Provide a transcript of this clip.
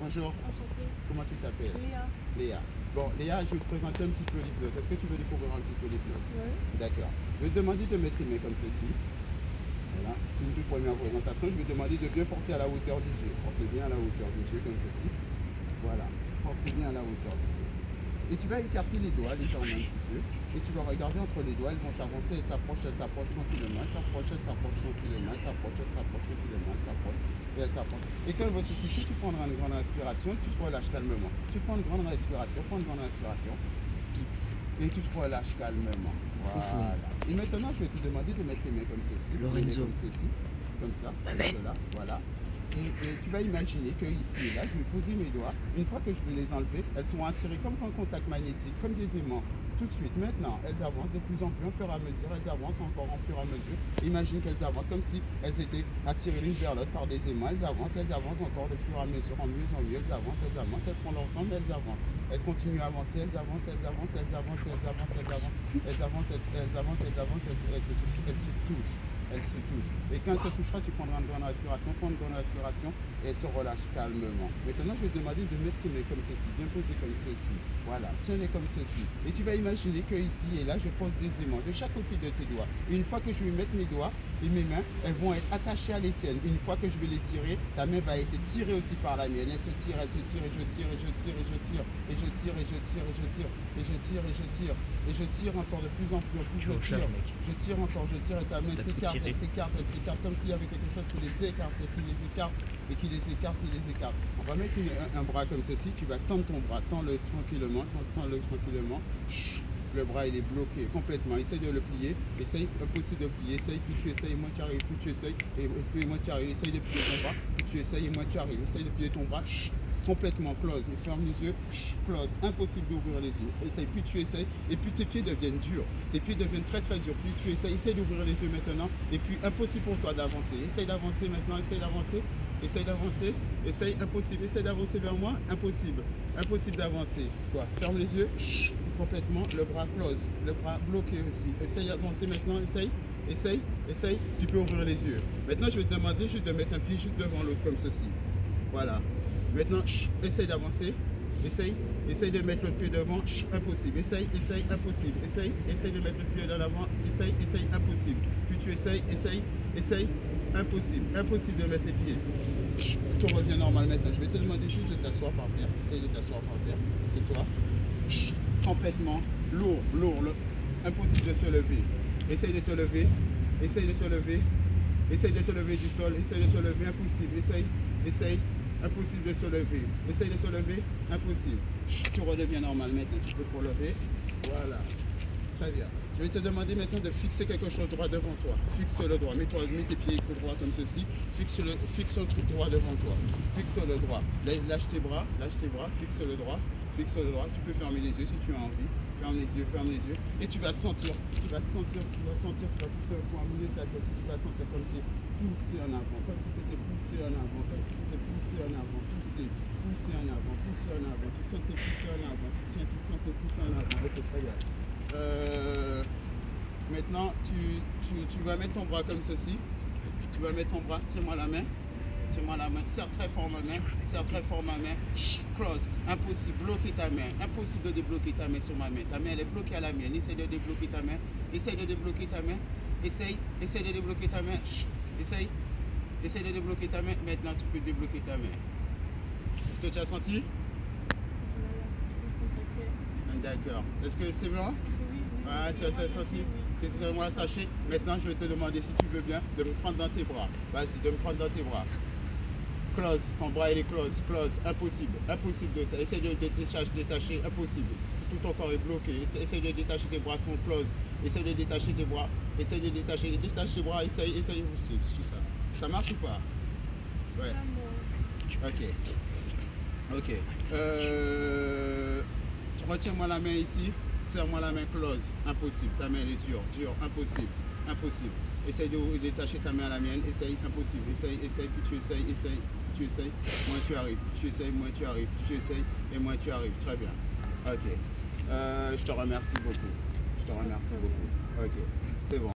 Bonjour. Enchantée. Comment tu t'appelles? Léa. Léa. Bon, Léa, je vais te présenter un petit peu l'hypnose. Est-ce que tu veux découvrir un petit peu l'hypnose? Oui. D'accord. Je vais te demander de mettre tes mains comme ceci. Voilà. C'est une toute première présentation. Je vais te demander de bien porter à la hauteur des yeux. Porte bien à la hauteur des yeux comme ceci. Voilà. Porte bien à la hauteur des yeux. Et tu vas écarter les doigts légèrement un petit peu. Et tu vas regarder entre les doigts, elles vont s'avancer, elles s'approchent tranquillement, elles s'approchent tranquillement, elles s'approchent tranquillement, elles s'approchent et elles s'approchent. Et quand elles vont se toucher, tu prendras une grande respiration, tu te relâches calmement. Tu prends une grande respiration, et tu te relâches calmement. Voilà. Et maintenant, je vais te demander de mettre tes mains comme ceci, Lorenzo. comme ceci, comme ça, comme cela, voilà. Et tu vas imaginer que ici et là, je vais poser mes doigts. Une fois que je vais les enlever, elles seront attirées comme un contact magnétique, comme des aimants. Tout de suite, maintenant, elles avancent de plus en plus, au fur et à mesure, elles avancent encore au fur et à mesure. Imagine qu'elles avancent comme si elles étaient attirées l'une vers l'autre par des aimants. Elles avancent encore de fur et à mesure, en mieux en mieux. Elles avancent, elles prennent leur temps, mais elles avancent. Elles continuent à avancer, elles avancent, elles se touchent. Elle se touche. Et quand elle se touchera, tu prendras une grande respiration, et elle se relâche calmement. Maintenant, je vais te demander de mettre tes mains comme ceci, bien posées comme ceci. Voilà, tiens-les comme ceci. Et tu vas imaginer que ici et là, je pose des aimants de chaque côté de tes doigts. Et une fois que je vais mettre mes doigts et mes mains, elles vont être attachées à les tiennes. Une fois que je vais les tirer, ta main va être tirée aussi par la mienne. Elle se tire, et je tire, et je tire, et je tire, et je tire, et je tire, et je tire, et je tire, et je tire, et je tire, et je tire encore de plus en plus, je tire encore, je tire, et ta main s'écarte, elle s'écarte comme s'il y avait quelque chose qui les écarte, et qui les écarte, et qui les écarte, et les écarte. On va mettre un bras comme ceci, tu vas tendre ton bras, tends-le tranquillement, tends-le tranquillement. Le bras il est bloqué complètement, essaye de le plier, essaye, impossible de plier, essaye, plus tu essayes, moins tu arrives, plus tu essayes, et moins tu arrives, essaye de plier ton bras, plus tu essayes, et moins tu arrives, essaye de plier ton bras, complètement close, et ferme les yeux, close, impossible d'ouvrir les yeux, essaye, plus tu essayes, et puis tes pieds deviennent durs, tes pieds deviennent très très durs, plus tu essayes, essaye d'ouvrir les yeux maintenant, et puis impossible pour toi d'avancer, essaye d'avancer maintenant, essaye d'avancer, impossible, essaye d'avancer vers moi, impossible d'avancer, quoi, ferme les yeux, complètement, le bras close, le bras bloqué aussi, essaye d'avancer maintenant, essaye, tu peux ouvrir les yeux. Maintenant je vais te demander juste de mettre un pied juste devant l'autre comme ceci, voilà. Maintenant, essaye d'avancer, essaye de mettre l'autre pied devant, impossible, essaye, impossible, essaye de mettre le pied dans l'avant, essaye, impossible. Puis tu essayes, impossible de mettre les pieds. Tout revient normal maintenant. Je vais te demander juste de t'asseoir par terre, essaye de t'asseoir par terre, c'est toi. Complètement lourd, impossible de se lever. Essaye de te lever du sol, essaye de te lever, impossible, essaye. Impossible de se lever. Essaye de te lever. Impossible. Tu redeviens normal maintenant. Tu peux te relever. Voilà. Très bien. Je vais te demander maintenant de fixer quelque chose droit devant toi. Fixe le droit. Mets tes pieds droits comme ceci. Fixe un truc droit devant toi. Fixe le droit. Lâche tes bras. Fixe le droit. Tu peux fermer les yeux si tu as envie. Ferme les yeux. Et tu vas sentir. Tu vas pousser pour un milieu de ta tête. Tu vas sentir comme si poussé en avant. Comme si tu étais poussé en avant. Poussé en avant. Tu sens tes poussé en avant. Tu sens tes poussé en avant. Ok, très bien. Maintenant, tu vas mettre ton bras comme ceci. Tu vas mettre ton bras, tiens-moi la main, serre très fort ma main, close, impossible, bloquer ta main, impossible de débloquer ta main sur ma main, ta main elle est bloquée à la mienne, essaye de débloquer ta main, essaye de débloquer ta main, maintenant tu peux débloquer ta main. Est-ce que tu as senti? D'accord. Est-ce que c'est bon? Ah, tu as senti? Tu es vraiment attaché. Maintenant, je vais te demander, si tu veux bien, de me prendre dans tes bras. Vas-y, de me prendre dans tes bras. Close, ton bras il est close, impossible de ça. Essaye de détacher, impossible. Tout ton corps est bloqué. Essaye de détacher tes bras, sont close. Essaye de détacher tes bras. Détache tes bras, essaye aussi, tout ça. Ça marche ou pas? Ouais. Ok. Retiens-moi la main ici. Serre-moi la main close, impossible, ta main elle est dure, impossible. Essaye de détacher ta main à la mienne, essaye, impossible, essaye, puis tu essayes, moins tu arrives, tu essayes, et moins tu arrives, très bien. Ok, je te remercie beaucoup, ok, c'est bon.